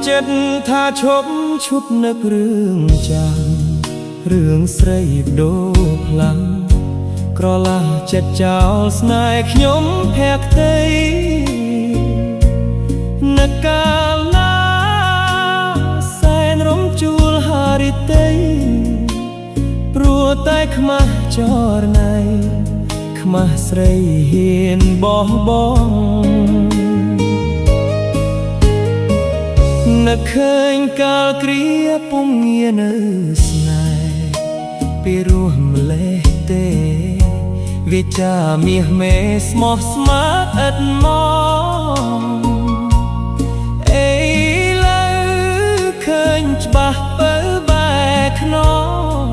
ចិត្តថាឈប់ឈប់នឹករឿងចាំរឿងស្រីដូរខ្លាំងក្រឡាចិត្តចោលស្នេហ៍ខ្ញុំភក្តីនឹកកាលណាសែនរំជួលហារិតីព្រោះតែខ្មាស់ចរណៃខ្មាស់ស្រីហ៊ានបោះបង់នឹកឃើញកាលគ្រាពុំងារនៅស្នេហ៍ពីរោះម្លេះទេវាចាមាសមេស្មោះស្ម័គ្រឥតមកអេលើឃើញច្បាស់បើបែកខ្នង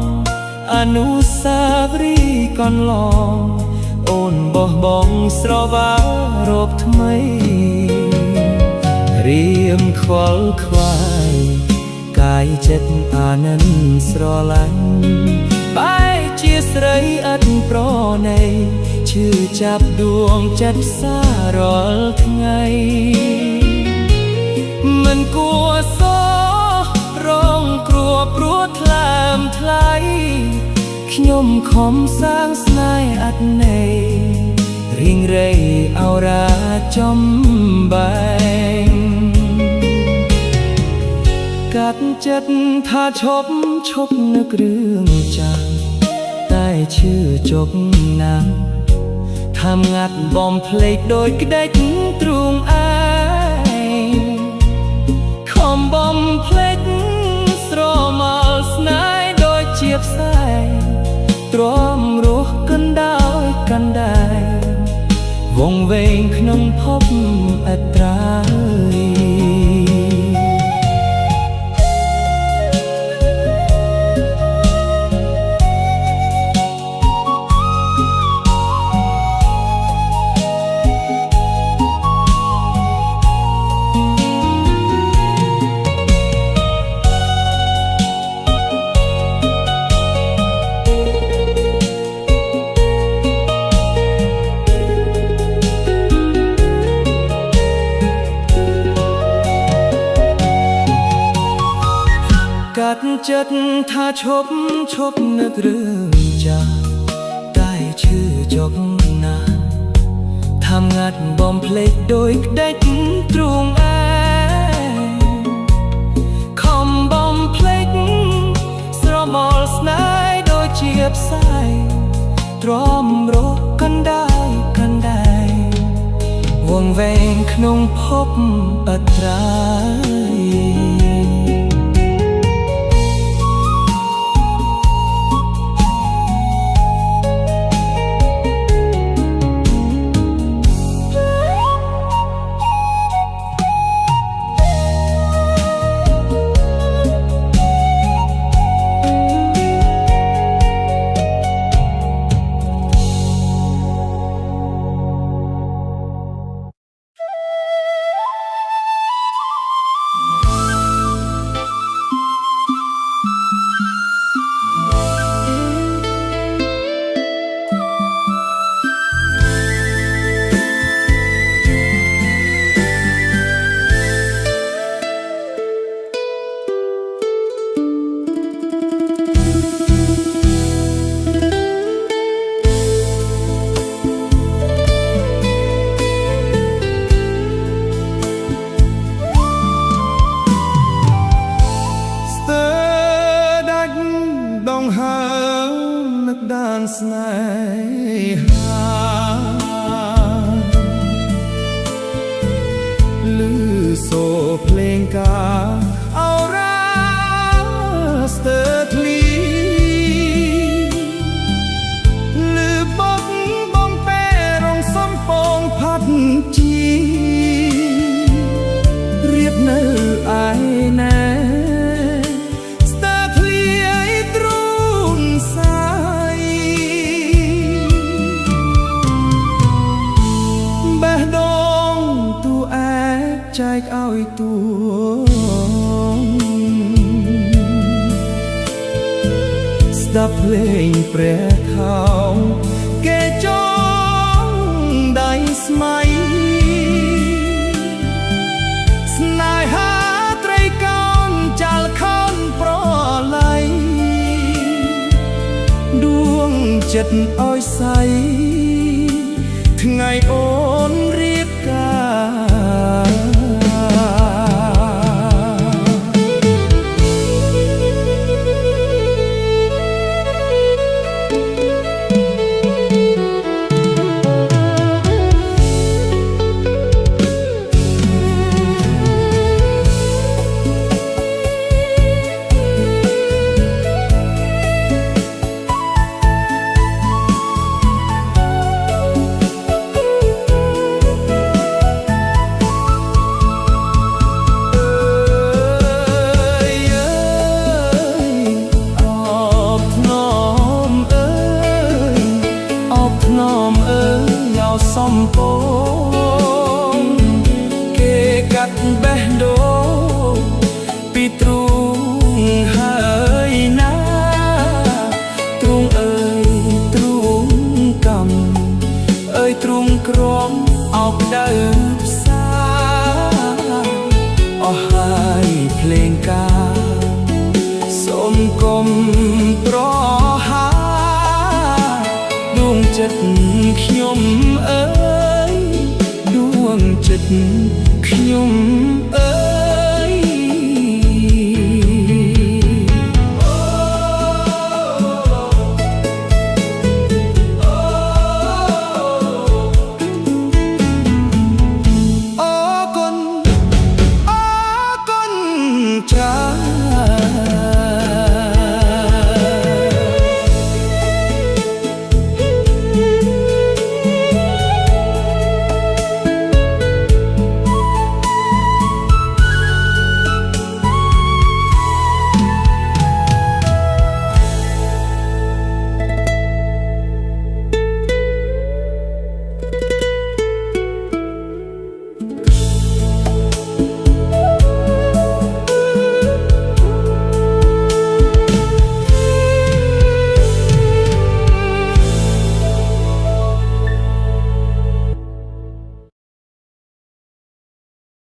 អនុស្សាវរីយ៍កន្លងអូនបោះបង់ស្រវារោគថ្មីរៀមខ្វល់ខ្វាយកាយចិត្តអាណិនស្រឡាញ់បែរជាស្រីឥតប្រណីឈឺចាប់ដួងចិត្តសារាល់ថ្ងៃមិនគួរសោះរងគ្រោះព្រោះថ្លើមថ្លៃខ្ញុំខំសាងស្នេហ៍អត់ន័យរីងរៃអរាចំបែងកាត់ចិត្តថាឈប់នឹករឿងចាំតែឈឺជប់ណាស់ថាំងាត់បំភ្លេចដូចក្ដេចទ្រូងឯងខំបំភ្លេចស្រមោលស្នេហ៍ដូចជាផ្សែងទ្រាំរស់កណ្ដោយកណ្ដែងវងវែងក្នុងភពអត្រាយកាត់ចិត្តថាឈប់នឹករឿងចាស់តែឈឺចុកណាស់ថាំងាត់បំភ្លេចដូចក្ដេចទ្រូងឯងខំបំភ្លេចស្រមោលស្នេហ៍ដូចជាផ្សែងទ្រាំរស់កណ្ដាលកណ្ដែងវងវែងក្នុងភពអត្រាយដានស្នេហាលឺសូរភ្លេងការអរ៉ាស្ទើរធ្លីលឺបកបងពេលរងសំពងផាត់ជីរៀបនៅឯណែចែកឲ្យទួស្ដាប់ភ្លេងព្រះថោងគេចងដៃស្មៃស្នេហាត្រី ចិត្តឲ្យใสថ្ងៃអូនរៀបការសំពងគេកាត់បេះដូងពីទ្រូងហើយណាទ្រូងអើយទ្រូងកំអើយទ្រូងក្រំអោបដៅផ្សាអស់ហើយភ្លេងការសូមកុំប្រហាដួងចិត្តខ្ញុំអើយដួងចិត្តខ្ញុំអើយអរគុណចា